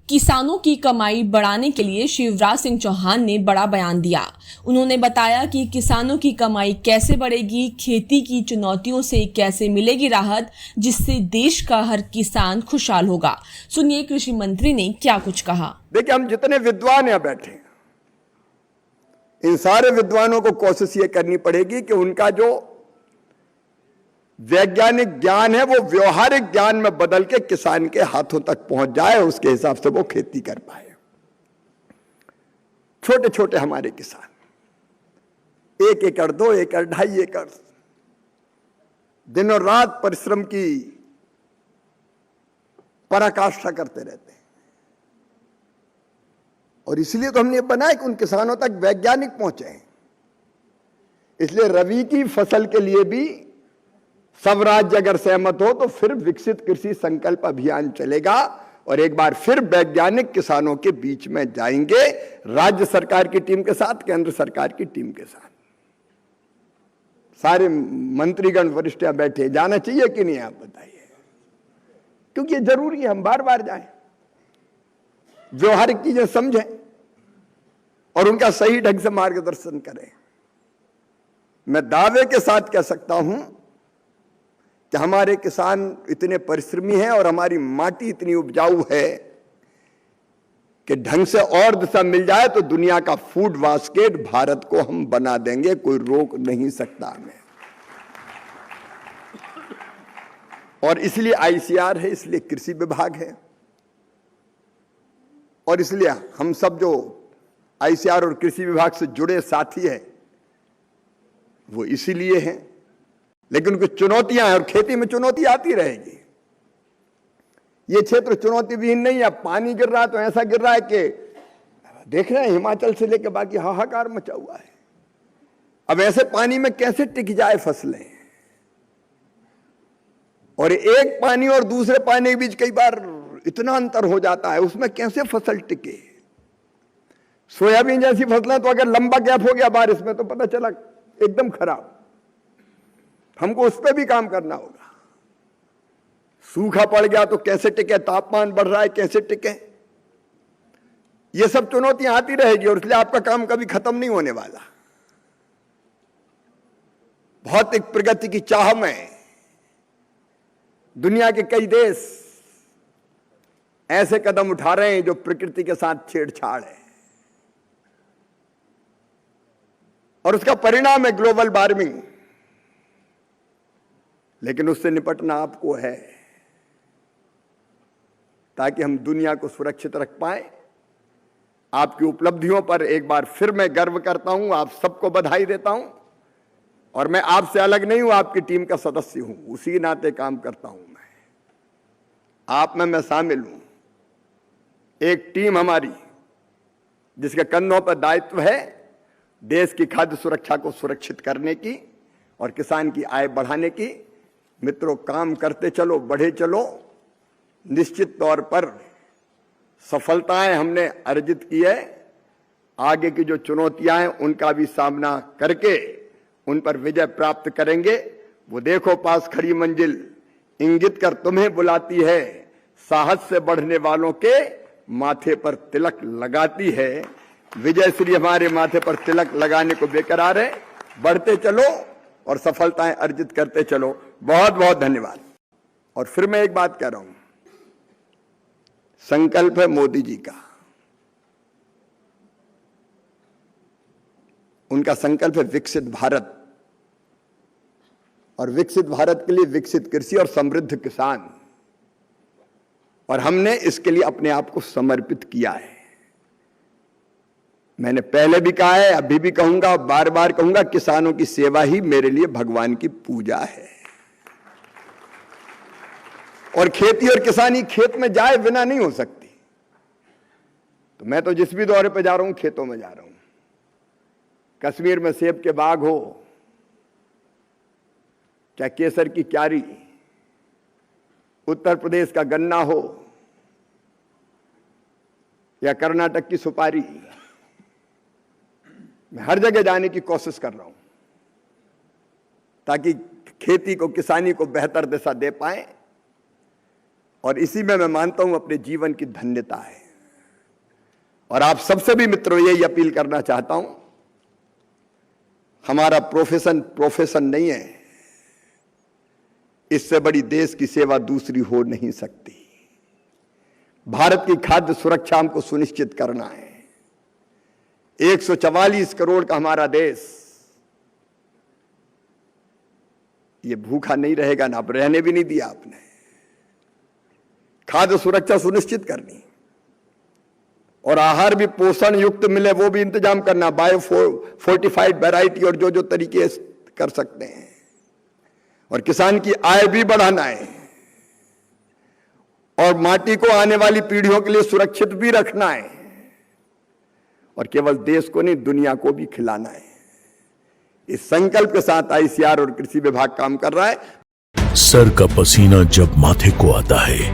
किसानों की कमाई बढ़ाने के लिए शिवराज सिंह चौहान ने बड़ा बयान दिया। उन्होंने बताया कि किसानों की कमाई कैसे बढ़ेगी, खेती की चुनौतियों से कैसे मिलेगी राहत, जिससे देश का हर किसान खुशहाल होगा। सुनिए कृषि मंत्री ने क्या कुछ कहा। देखिए, हम जितने विद्वान यहाँ बैठे हैं, इन सारे विद्वानों को कोशिश ये करनी पड़ेगी कि उनका जो वैज्ञानिक ज्ञान है वो व्यवहारिक ज्ञान में बदल के किसान के हाथों तक पहुंच जाए, उसके हिसाब से वो खेती कर पाए। छोटे छोटे हमारे किसान 1 एकड़ 2 एकड़ 2.5 एकड़ दिनों रात परिश्रम की पराकाष्ठा करते रहते हैं, और इसलिए तो हमने ये बनाया कि उन किसानों तक वैज्ञानिक पहुंचे। इसलिए रबी की फसल के लिए भी सब राज्य अगर सहमत हो तो फिर विकसित कृषि संकल्प अभियान चलेगा, और एक बार फिर वैज्ञानिक किसानों के बीच में जाएंगे, राज्य सरकार की टीम के साथ, केंद्र सरकार की टीम के साथ। सारे मंत्रीगण वरिष्ठ बैठे, जाना चाहिए कि नहीं, आप बताइए, क्योंकि ये जरूरी है हम बार बार जाएं, व्यवहारिक चीजें समझें और उनका सही ढंग से मार्गदर्शन करें। मैं दावे के साथ कह सकता हूं कि हमारे किसान इतने परिश्रमी हैं और हमारी माटी इतनी उपजाऊ है कि ढंग से और दिशा मिल जाए तो दुनिया का फूड बास्केट भारत को हम बना देंगे, कोई रोक नहीं सकता हमें। और इसलिए आईसीआर है, इसलिए कृषि विभाग है, और इसलिए हम सब जो आईसीआर और कृषि विभाग से जुड़े साथी हैं वो इसीलिए हैं। लेकिन कुछ चुनौतियां हैं और खेती में चुनौती आती रहेगी। ये क्षेत्र चुनौती विहीन नहीं है। पानी गिर रहा है तो ऐसा गिर रहा है कि देख रहे हैं हिमाचल से लेकर बाकी हाहाकार मचा हुआ है। अब ऐसे पानी में कैसे टिक जाए फसलें, और एक पानी और दूसरे पानी के बीच कई बार इतना अंतर हो जाता है, उसमें कैसे फसल टिके। सोयाबीन जैसी फसलें तो अगर लंबा गैप हो गया बारिश में तो पता चला एकदम खराब, हमको उस पर भी काम करना होगा। सूखा पड़ गया तो कैसे टिके, तापमान बढ़ रहा है कैसे टिके, ये सब चुनौतियां आती रहेगी, और इसलिए आपका काम कभी खत्म नहीं होने वाला। भौतिक प्रगति की चाह में दुनिया के कई देश ऐसे कदम उठा रहे हैं जो प्रकृति के साथ छेड़छाड़ है, और उसका परिणाम है ग्लोबल वार्मिंग। लेकिन उससे निपटना आपको है, ताकि हम दुनिया को सुरक्षित रख पाए। आपकी उपलब्धियों पर एक बार फिर मैं गर्व करता हूं, आप सबको बधाई देता हूं, और मैं आपसे अलग नहीं हूं, आपकी टीम का सदस्य हूं, उसी नाते काम करता हूं। मैं आप में मैं शामिल हूं। एक टीम हमारी जिसके कंधों पर दायित्व है देश की खाद्य सुरक्षा को सुरक्षित करने की और किसान की आय बढ़ाने की। मित्रों, काम करते चलो, बढ़े चलो। निश्चित तौर पर सफलताएं हमने अर्जित की है, आगे की जो चुनौतियां हैं उनका भी सामना करके उन पर विजय प्राप्त करेंगे। वो देखो पास खड़ी मंजिल इंगित कर तुम्हें बुलाती है, साहस से बढ़ने वालों के माथे पर तिलक लगाती है। विजय श्री हमारे माथे पर तिलक लगाने को बेकरार है। बढ़ते चलो और सफलताएं अर्जित करते चलो। बहुत बहुत धन्यवाद। और फिर मैं एक बात कह रहा हूं, संकल्प है मोदी जी का, उनका संकल्प है विकसित भारत, और विकसित भारत के लिए विकसित कृषि और समृद्ध किसान, और हमने इसके लिए अपने आप को समर्पित किया है। मैंने पहले भी कहा है, अभी भी कहूंगा, बार बार कहूंगा, किसानों की सेवा ही मेरे लिए भगवान की पूजा है। और खेती और किसानी खेत में जाए बिना नहीं हो सकती। तो मैं तो जिस भी दौरे पे जा रहा हूं खेतों में जा रहा हूं। कश्मीर में सेब के बाग हो, चाहे केसर की क्यारी, उत्तर प्रदेश का गन्ना हो, या कर्नाटक की सुपारी, मैं हर जगह जाने की कोशिश कर रहा हूं ताकि खेती को, किसानी को बेहतर दिशा दे पाए। और इसी में मैं मानता हूं अपने जीवन की धन्यता है। और आप सबसे भी मित्रों यही अपील करना चाहता हूं, हमारा प्रोफेशन नहीं है, इससे बड़ी देश की सेवा दूसरी हो नहीं सकती। भारत की खाद्य सुरक्षा हमको सुनिश्चित करना है। 144 करोड़ का हमारा देश, ये भूखा नहीं रहेगा ना, आप रहने भी नहीं दिया आपने। खाद्य सुरक्षा सुनिश्चित करनी और आहार भी पोषण युक्त मिले वो भी इंतजाम करना, बायो फोर्टिफाइड वैरायटी और जो जो तरीके कर सकते हैं। और किसान की आय भी बढ़ाना है और माटी को आने वाली पीढ़ियों के लिए सुरक्षित भी रखना है और केवल देश को नहीं दुनिया को भी खिलाना है। इस संकल्प के साथ आईसीआर और कृषि विभाग काम कर रहा है। सर का पसीना जब माथे को आता है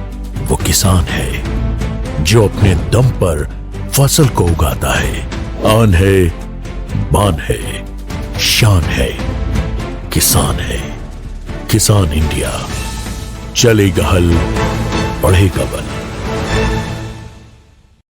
वो किसान है जो अपने दम पर फसल को उगाता है। आन है, बान है, शान है, किसान है। किसान इंडिया, चलेगा हल, बढ़ेगा बल।